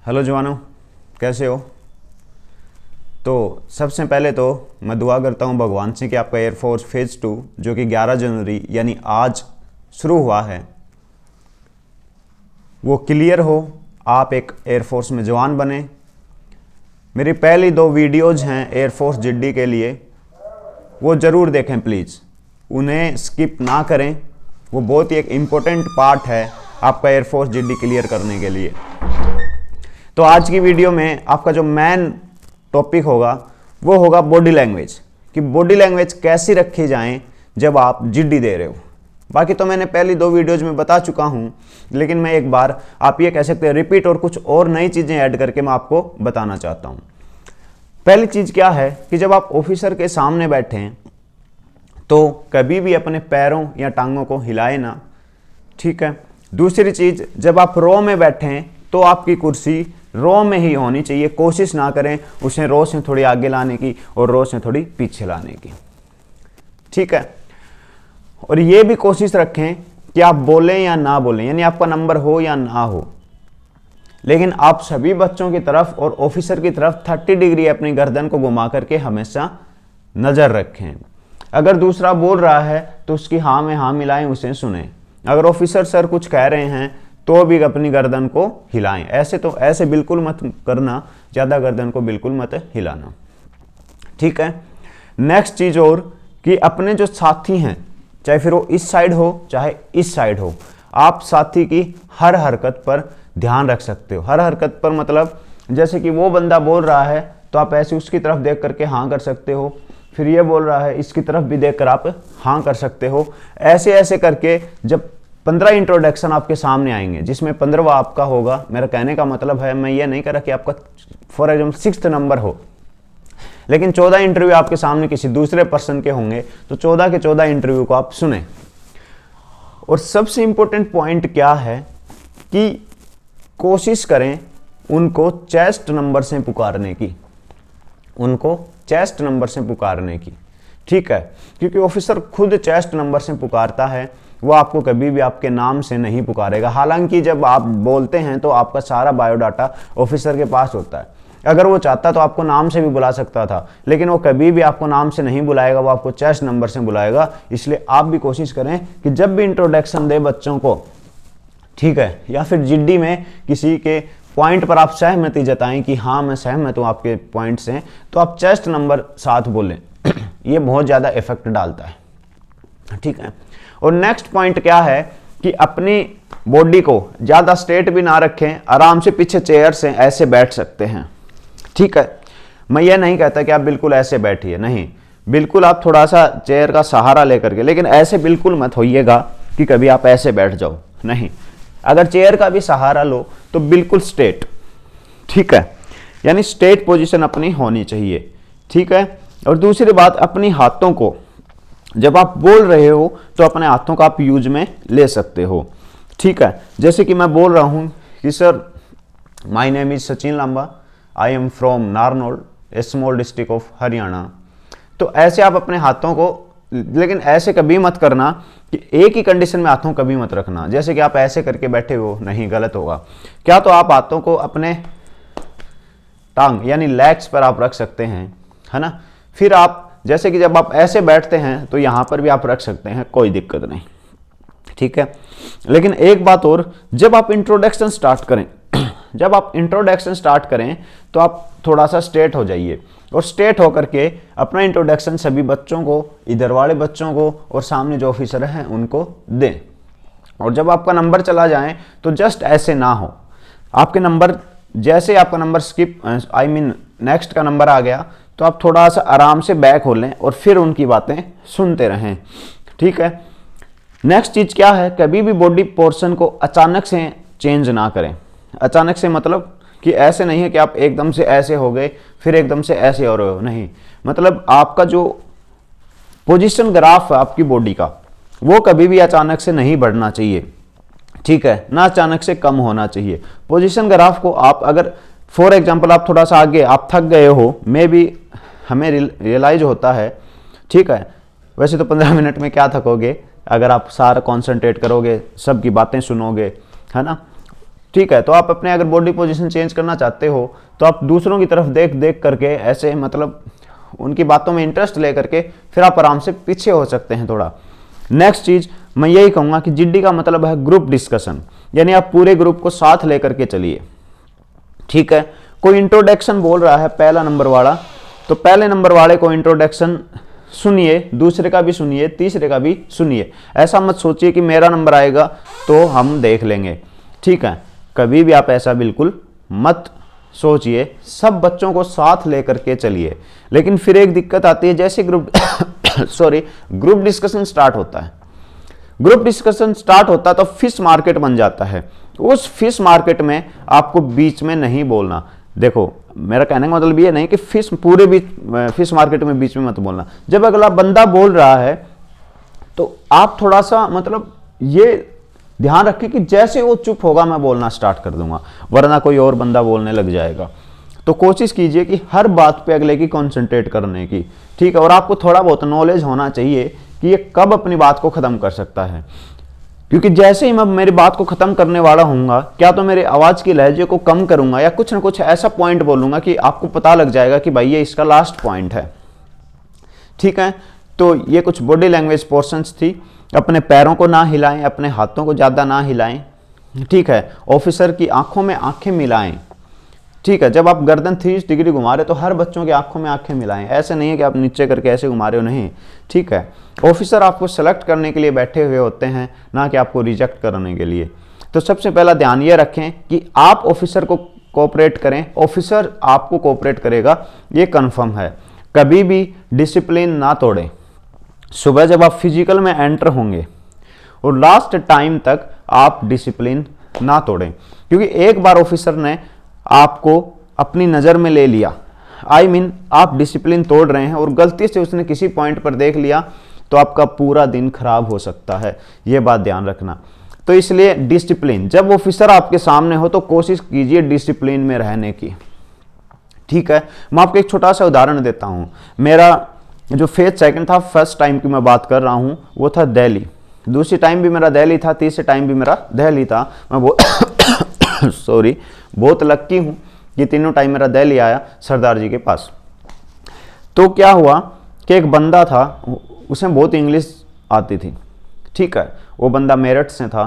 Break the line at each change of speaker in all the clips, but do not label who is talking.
Hello जवानों, कैसे हो। तो सबसे पहले तो मैं दुआ करता हूँ भगवान से कि आपका एयरफोर्स फेज़ 2 जो कि 11 जनवरी यानी आज शुरू हुआ है वो क्लियर हो, आप एक एयरफोर्स में जवान बने। मेरी पहली 2 वीडियोज़ हैं एयरफोर्स जिड्डी के लिए, वो ज़रूर देखें प्लीज़, उन्हें स्किप ना करें। वो बहुत ही एक इम्पोर्टेंट पार्ट है आपका एयरफोर्स जिड्डी क्लियर करने के लिए। तो आज की वीडियो में आपका जो मेन टॉपिक होगा वो होगा बॉडी लैंग्वेज, कि बॉडी लैंग्वेज कैसी रखी जाए जब आप जिड्डी दे रहे हो। बाकी तो मैंने पहली 2 वीडियोज में बता चुका हूं, लेकिन मैं एक बार आप ये कह सकते हैं रिपीट और कुछ और नई चीज़ें ऐड करके मैं आपको बताना चाहता हूं। पहली चीज़ क्या है कि जब आप ऑफिसर के सामने बैठे हैं तो कभी भी अपने पैरों या टांगों को हिलाए ना, ठीक है। दूसरी चीज़, जब आप रो में बैठे हैं तो आपकी कुर्सी रो में ही होनी चाहिए, कोशिश ना करें उसे रो से थोड़ी आगे लाने की और रो से थोड़ी पीछे लाने की, ठीक है। और ये भी कोशिश रखें कि आप बोलें या ना बोलें, यानी आपका नंबर हो या ना हो, लेकिन आप सभी बच्चों की तरफ और ऑफिसर की तरफ 30 डिग्री अपनी गर्दन को घुमा करके हमेशा नज़र रखें। अगर दूसरा बोल रहा है तो उसकी हाँ में हाँ मिलाएं, उसे सुने। अगर ऑफिसर सर कुछ कह रहे हैं तो भी अपनी गर्दन को हिलाएं। ऐसे बिल्कुल मत करना, ज़्यादा गर्दन को बिल्कुल मत हिलाना, ठीक है। नेक्स्ट चीज़ और कि अपने जो साथी हैं, चाहे फिर वो इस साइड हो चाहे इस साइड हो, आप साथी की हर हरकत पर ध्यान रख सकते हो। हर हरकत पर मतलब जैसे कि वो बंदा बोल रहा है तो आप ऐसे उसकी तरफ देख करके हाँ कर सकते हो, फिर ये बोल रहा है इसकी तरफ भी देख कर आप हाँ कर सकते हो। ऐसे ऐसे करके जब 15 इंट्रोडक्शन आपके सामने आएंगे जिसमें 15वां आपका होगा, मेरा कहने का मतलब है मैं ये नहीं कह रहा कि आपका फॉर एग्जाम्पल 6th नंबर हो, लेकिन 14 इंटरव्यू आपके सामने किसी दूसरे पर्सन के होंगे तो 14 के 14 इंटरव्यू को आप सुने। और सबसे इंपॉर्टेंट पॉइंट क्या है कि कोशिश करें उनको चेस्ट नंबर से पुकारने की, उनको चेस्ट नंबर से पुकारने की, ठीक है। क्योंकि ऑफिसर खुद चेस्ट नंबर से पुकारता है, वो आपको कभी भी आपके नाम से नहीं पुकारेगा। हालांकि जब आप बोलते हैं तो आपका सारा बायोडाटा ऑफिसर के पास होता है। अगर वो चाहता तो आपको नाम से भी बुला सकता था, लेकिन वो कभी भी आपको नाम से नहीं बुलाएगा, वो आपको चेस्ट नंबर से बुलाएगा। इसलिए आप भी कोशिश करें कि जब भी इंट्रोडक्शन दे बच्चों को, ठीक है, या फिर जिड्डी में किसी के पॉइंट पर आप सहमति जताएं कि हाँ मैं सहमत हूँ आपके पॉइंट से, तो आप चेस्ट नंबर साथ बोलें। ये बहुत ज़्यादा इफेक्ट डालता है, ठीक है। और नेक्स्ट पॉइंट क्या है कि अपनी बॉडी को ज़्यादा स्ट्रेट भी ना रखें, आराम से पीछे चेयर से ऐसे बैठ सकते हैं, ठीक है। मैं ये नहीं कहता कि आप बिल्कुल ऐसे बैठिए, नहीं, बिल्कुल आप थोड़ा सा चेयर का सहारा लेकर के, लेकिन ऐसे बिल्कुल मत होइएगा कि कभी आप ऐसे बैठ जाओ, नहीं। अगर चेयर का भी सहारा लो तो बिल्कुल स्ट्रेट, ठीक है, यानी स्ट्रेट पोजीशन अपनी होनी चाहिए, ठीक है। और दूसरी बात, अपनी हाथों को जब आप बोल रहे हो तो अपने हाथों का आप यूज में ले सकते हो, ठीक है। जैसे कि मैं बोल रहा हूं कि sir my name is Sachin Lamba, I am from Narnaul, a small district of Haryana. तो ऐसे आप अपने हाथों को, लेकिन ऐसे कभी मत करना कि एक ही कंडीशन में हाथों कभी मत रखना, जैसे कि आप ऐसे करके बैठे हो, नहीं, गलत होगा। क्या तो आप हाथों को अपने टांग यानी लेग्स पर आप रख सकते हैं, है ना। फिर आप जैसे कि जब आप ऐसे बैठते हैं तो यहां पर भी आप रख सकते हैं, कोई दिक्कत नहीं, ठीक है। लेकिन एक बात और, जब आप इंट्रोडक्शन स्टार्ट करें जब आप इंट्रोडक्शन स्टार्ट करें तो आप थोड़ा सा स्ट्रेट हो जाइए और स्ट्रेट होकर के अपना इंट्रोडक्शन सभी बच्चों को, इधर वाले बच्चों को और सामने जो ऑफिसर हैं उनको दें। और जब आपका नंबर चला जाए तो जस्ट ऐसे ना हो, आपके नंबर जैसे आपका नंबर स्किप नेक्स्ट का नंबर आ गया तो आप थोड़ा सा आराम से बैक हो लें और फिर उनकी बातें सुनते रहें, ठीक है। नेक्स्ट चीज़ क्या है, कभी भी बॉडी पोर्शन को अचानक से चेंज ना करें। अचानक से मतलब कि ऐसे नहीं है कि आप एकदम से ऐसे हो गए फिर एकदम से ऐसे हो रहे हो, नहीं। मतलब आपका जो पोजीशन ग्राफ है आपकी बॉडी का, वो कभी भी अचानक से नहीं बढ़ना चाहिए, ठीक है, ना अचानक से कम होना चाहिए। पोजीशन ग्राफ को आप अगर फॉर एग्जांपल आप थोड़ा सा आगे आप थक गए हो, मे बी हमें रियलाइज होता है, ठीक है। वैसे तो 15 मिनट में क्या थकोगे अगर आप सारा कॉन्सेंट्रेट करोगे, सबकी बातें सुनोगे, है ना। ठीक है। तो आप अपने अगर बॉडी पोजीशन चेंज करना चाहते हो तो आप दूसरों की तरफ देख देख करके ऐसे मतलब उनकी बातों में इंटरेस्ट ले करके फिर आप आराम से पीछे हो सकते हैं थोड़ा। नेक्स्ट चीज मैं यही कहूंगा कि जिड्डी का मतलब है ग्रुप डिस्कशन, यानी आप पूरे ग्रुप को साथ लेकर के चलिए। ठीक है, कोई इंट्रोडक्शन बोल रहा है पहला नंबर वाला, तो पहले नंबर वाले को इंट्रोडक्शन सुनिए, दूसरे का भी सुनिए, तीसरे का भी सुनिए। ऐसा मत सोचिए कि मेरा नंबर आएगा तो हम देख लेंगे। ठीक है, कभी भी आप ऐसा बिल्कुल मत सोचिए, सब बच्चों को साथ लेकर के चलिए। लेकिन फिर एक दिक्कत आती है, जैसे ग्रुप डिस्कशन स्टार्ट होता है, ग्रुप डिस्कशन स्टार्ट होता है तो फिश मार्केट बन जाता है। उस फिश मार्केट में आपको बीच में नहीं बोलना। देखो मेरा कहने का मतलब ये नहीं कि फिश मार्केट में बीच में मत बोलना। जब अगला बंदा बोल रहा है तो आप थोड़ा सा मतलब ये ध्यान रखें कि जैसे वो चुप होगा मैं बोलना स्टार्ट कर दूंगा, वरना कोई और बंदा बोलने लग जाएगा। तो कोशिश कीजिए कि हर बात पे अगले की कंसंट्रेट करने की। ठीक है, और आपको थोड़ा बहुत नॉलेज होना चाहिए कि ये कब अपनी बात को खत्म कर सकता है, क्योंकि जैसे ही मैं मेरी बात को खत्म करने वाला हूँगा, क्या तो मेरे आवाज की लहजे को कम करूंगा या कुछ ना कुछ ऐसा पॉइंट बोलूंगा कि आपको पता लग जाएगा कि भाई ये इसका लास्ट पॉइंट है। ठीक है, तो ये कुछ बॉडी लैंग्वेज पोर्शंस थी। अपने पैरों को ना हिलाएं, अपने हाथों को ज़्यादा ना हिलाएं। ठीक है, ऑफिसर की आंखों में आंखें मिलाएं। ठीक है, जब आप गर्दन 360 डिग्री घुमा रहे तो हर बच्चों की आंखों में आंखें मिलाएं। ऐसे नहीं है कि आप नीचे करके ऐसे घुमा रहे हो, नहीं। ठीक है, ऑफिसर आपको सेलेक्ट करने के लिए बैठे हुए होते हैं, ना कि आपको रिजेक्ट करने के लिए। तो सबसे पहला ध्यान ये रखें कि आप ऑफिसर को कोऑपरेट करें, ऑफिसर आपको कोऑपरेट करेगा, ये कन्फर्म है। कभी भी डिसिप्लिन ना तोड़ें। सुबह जब आप फिजिकल में एंटर होंगे और लास्ट टाइम तक आप डिसिप्लिन ना तोड़ें, क्योंकि एक बार ऑफिसर ने आपको अपनी नज़र में ले लिया, आप डिसिप्लिन तोड़ रहे हैं और गलती से उसने किसी पॉइंट पर देख लिया तो आपका पूरा दिन खराब हो सकता है। यह बात ध्यान रखना। तो इसलिए डिसिप्लिन, जब ऑफिसर आपके सामने हो तो कोशिश कीजिए डिसिप्लिन में रहने की। ठीक है, मैं आपको एक छोटा सा उदाहरण देता हूं। मेरा जो फेज सेकंड था, फर्स्ट टाइम की मैं बात कर रहा हूं, वो था दिल्ली। दूसरी टाइम भी मेरा दिल्ली था, तीसरे टाइम भी मेरा दिल्ली था। मैं वो बहुत लक्की हूं कि तीनों टाइम मेरा दिल्ली आया सरदार जी के पास। तो क्या हुआ कि एक बंदा था, उसे बहुत इंग्लिश आती थी। ठीक है, वो बंदा मेरठ से था,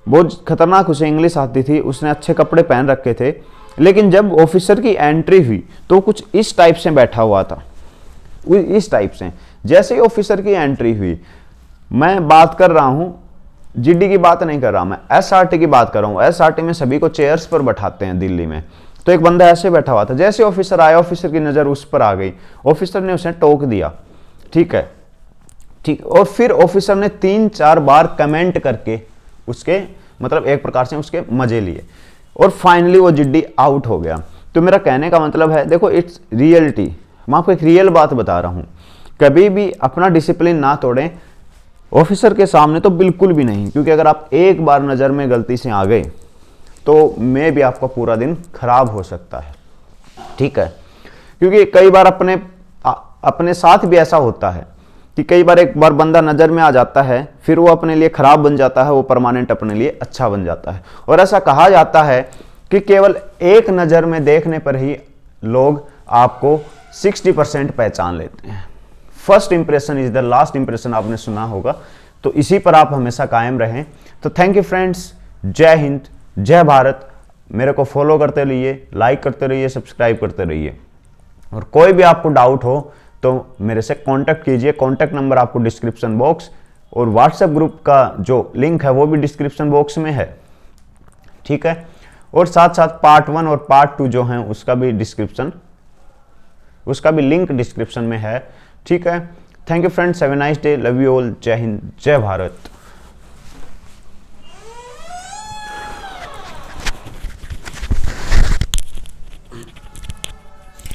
बहुत खतरनाक उसे इंग्लिश आती थी, उसने अच्छे कपड़े पहन रखे थे। लेकिन जब ऑफिसर की एंट्री हुई तो कुछ इस टाइप से बैठा हुआ था, इस टाइप से। जैसे ही ऑफिसर की एंट्री हुई, मैं बात कर रहा हूं, जीडी की बात नहीं कर रहा, मैं एसआरटी की बात कर रहा हूं। एसआरटी में सभी को चेयर्स पर बैठाते हैं दिल्ली में। तो एक बंदा ऐसे बैठा हुआ था, जैसे ऑफिसर आया, ऑफिसर की नजर उस पर आ गई, ऑफिसर ने उसे टोक दिया। ठीक है, ठीक। और फिर ऑफिसर ने 3-4 बार कमेंट करके उसके मतलब एक प्रकार से उसके मजे लिए और फाइनली वो जिड्डी आउट हो गया। तो मेरा कहने का मतलब है, देखो इट्स रियलिटी, मैं आपको एक रियल बात बता रहा हूं। कभी भी अपना डिसिप्लिन ना तोड़ें, ऑफिसर के सामने तो बिल्कुल भी नहीं, क्योंकि अगर आप एक बार नज़र में गलती से आ गए तो मैं भी आपका पूरा दिन खराब हो सकता है। ठीक है, क्योंकि कई बार अपने साथ भी ऐसा होता है कि कई बार एक बार बंदा नज़र में आ जाता है, फिर वो अपने लिए खराब बन जाता है, वो परमानेंट अपने लिए अच्छा बन जाता है। और ऐसा कहा जाता है कि केवल एक नज़र में देखने पर ही लोग आपको 60% पहचान लेते हैं। First impression is the last impression, आपने सुना होगा। तो इसी पर आप हमेशा कायम रहें। तो थैंक यू फ्रेंड्स, जय हिंद, जय भारत। मेरे को फॉलो करते रहिए, लाइक करते रहिए, सब्सक्राइब करते रहिए। और कोई भी आपको डाउट हो तो मेरे से कांटेक्ट कीजिए। कांटेक्ट नंबर आपको डिस्क्रिप्शन बॉक्स और व्हाट्सएप ग्रुप का जो लिंक है वो भी डिस्क्रिप्शन बॉक्स में है। ठीक है, और साथ साथ पार्ट 1 और पार्ट 2 जो हैं उसका भी लिंक डिस्क्रिप्शन में है। ठीक है, thank you friends, have a nice day, love you all, जय हिंद, जय भारत।